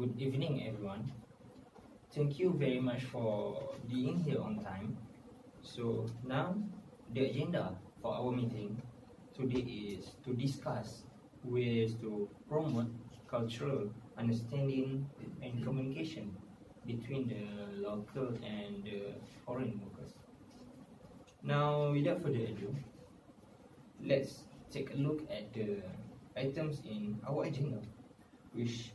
Good evening, everyone. Thank you very much for being here on time. So now the agenda for our meeting today is to discuss ways to promote cultural understanding and communication between the local and the foreign workers. Now, without further ado, let's take a look at the items in our agenda, which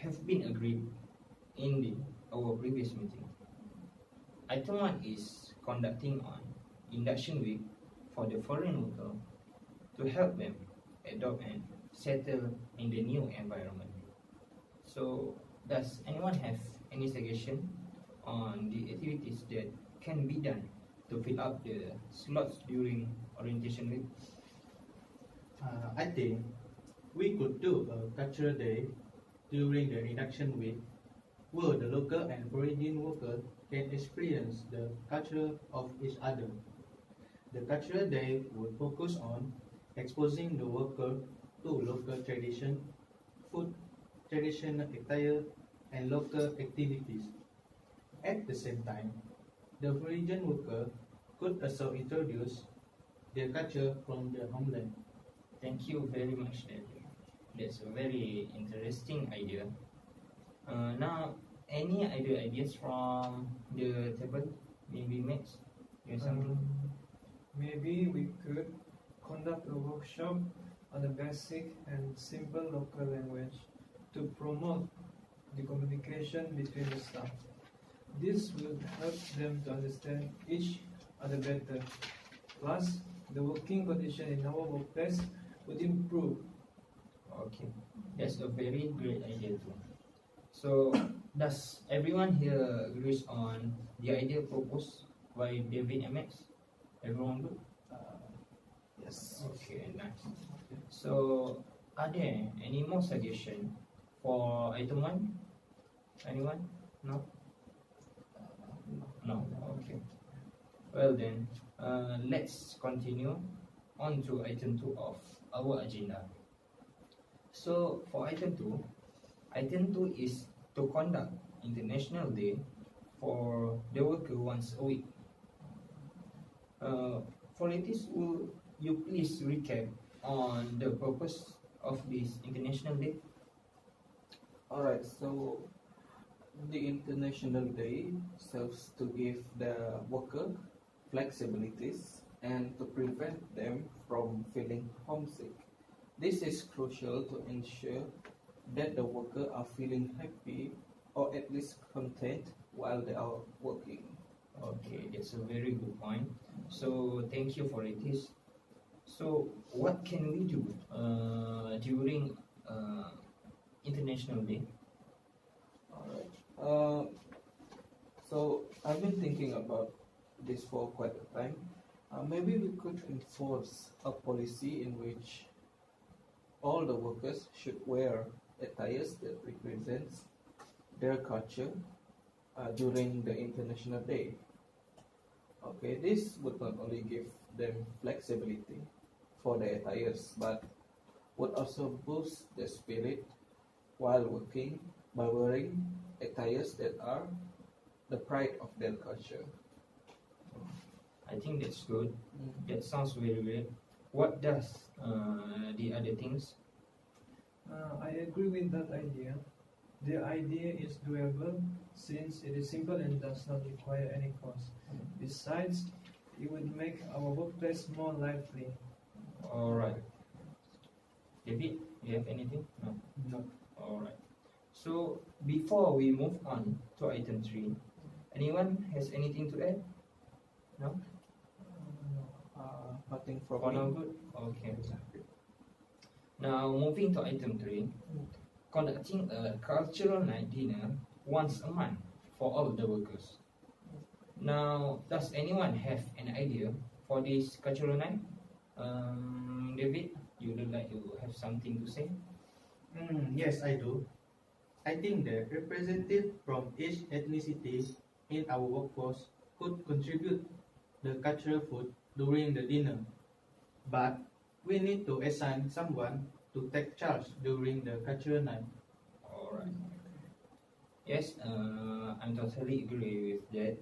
have been agreed in our previous meeting. Item 1 is conducting on induction week for the foreign worker to help them adopt and settle in the new environment. So, does anyone have any suggestion on the activities that can be done to fill up the slots during orientation week? I think we could do a cultural day during the induction week where the local and foreign workers can experience the culture of each other. The cultural day would focus on exposing the worker to local tradition, food, traditional attire, and local activities. At the same time, the foreign worker could also introduce their culture from their homeland. Thank you very much, David. That's a very interesting idea. Now, any other ideas from the table? Maybe Max, you have something? Maybe we could conduct a workshop on the basic and simple local language to promote the communication between the staff. This will help them to understand each other better. Plus, the working condition in our workplace would improve. Okay, that's a very great idea too. So, does everyone here agrees on the idea proposed by David and Max? Everyone good? Yes. Okay, nice. So, are there any more suggestions for item 1? Anyone? No? No, okay. Well then, let's continue on to item 2 of our agenda. So, for item 2 is to conduct International Day for the worker once a week. Foritis, will you please recap on the purpose of this International Day? Alright, so the International Day serves to give the worker flexibilities and to prevent them from feeling homesick. This is crucial to ensure that the workers are feeling happy or at least content while they are working. Okay, that's a very good point. So thank you for it. So what can we do during International Day? Alright. So I've been thinking about this for quite a time. Maybe we could enforce a policy in which all the workers should wear attires that represents their culture during the International Day. Okay, this would not only give them flexibility for their attires, but would also boost their spirit while working by wearing attires that are the pride of their culture. I think that's good. That sounds very good. What does the other things? I agree with that idea. The idea is doable since it is simple and does not require any cost. Besides, it would make our workplace more lively. Alright. David, you have anything? No? No. Alright. So before we move on to item 3, anyone has anything to add? No? Nothing from For me. now good? Okay. Now moving to item 3, conducting a cultural night dinner once a month for all the workers. Now, does anyone have an idea for this cultural night? David, you would like to have something to say? Yes, I do. I think the representative from each ethnicity in our workforce could contribute the cultural food during the dinner. But we need to assign someone to take charge during the cultural night. Alright. Yes, I'm totally agree with that.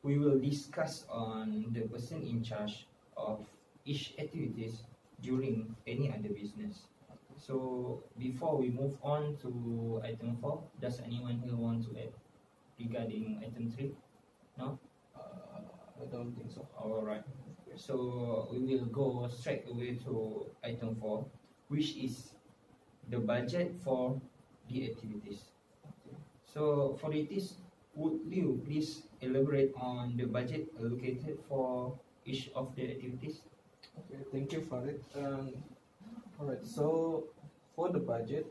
We will discuss on the person in charge of each activities during any other business. So before we move on to item 4, does anyone here want to add regarding item 3? No? I don't think so. Alright. So we will go straight away to item 4, which is the budget for the activities. So for this, would you please elaborate on the budget allocated for each of the activities? Okay, thank you, Farid. Alright, so for the budget,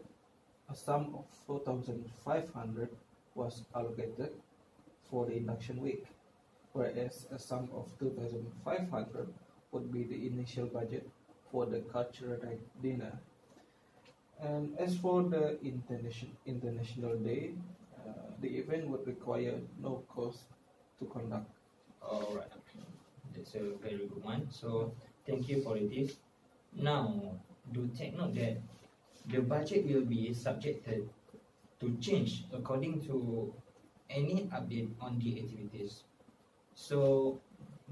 a sum of 4,500 was allocated for the induction week, whereas a sum of 2,500 would be the initial budget for the cultural night dinner. And as for the international day, the event would require no cost to conduct. Alright, that's a very good one. So thank you for this. Now, do take note that the budget will be subjected to change according to any update on the activities. So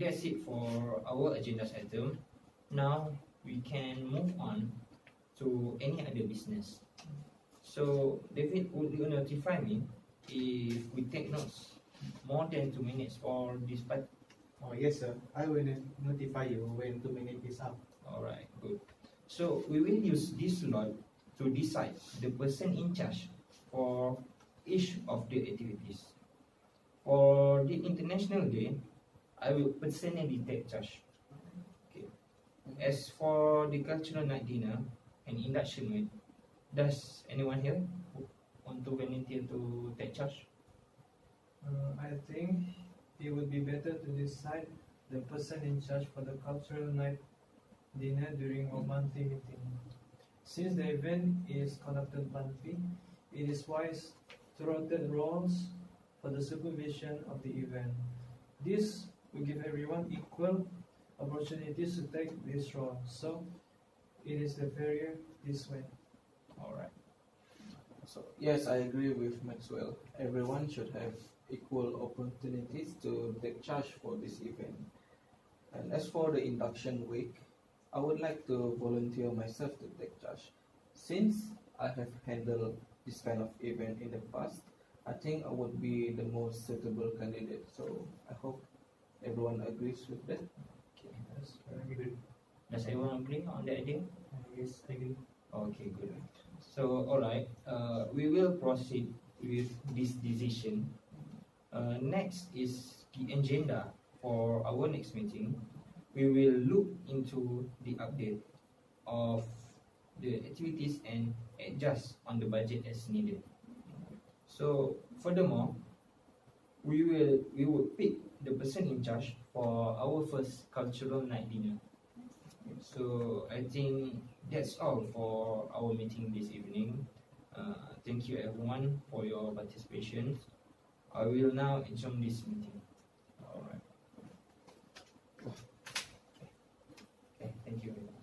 that's it for our agenda item. Now we can move on to any other business. So David, would you notify me if we take notes more than 2 minutes for this part? Oh, yes, sir. I will notify you when 2 minutes is up. Alright, good. So we will use this slot to decide the person in charge for each of the activities. For the International Day, I will personally take charge. Okay. As for the cultural night dinner and induction week, does anyone here want to volunteer to take charge? I think it would be better to decide the person in charge for the cultural night dinner during our monthly meeting. Since the event is conducted monthly, it is wise to rotate roles for the supervision of the event. This will give everyone equal opportunities to take this role, so it is the fairer this way. Alright. So yes, I agree with Maxwell. Everyone should have equal opportunities to take charge for this event. And as for the induction week, I would like to volunteer myself to take charge. Since I have handled this kind of event in the past, I think I would be the most suitable candidate. So I hope everyone agrees with that. Okay. Yes, very good. Does everyone agree on the idea? Yes, I agree. Okay, good. So, alright, we will proceed with this decision. Next is the agenda for our next meeting. We will look into the update of the activities and adjust on the budget as needed. So, furthermore, we will pick the person in charge for our first cultural night dinner. So I think that's all for our meeting this evening. Thank you everyone for your participation. I will now adjourn this meeting. Alright. Okay, thank you very much.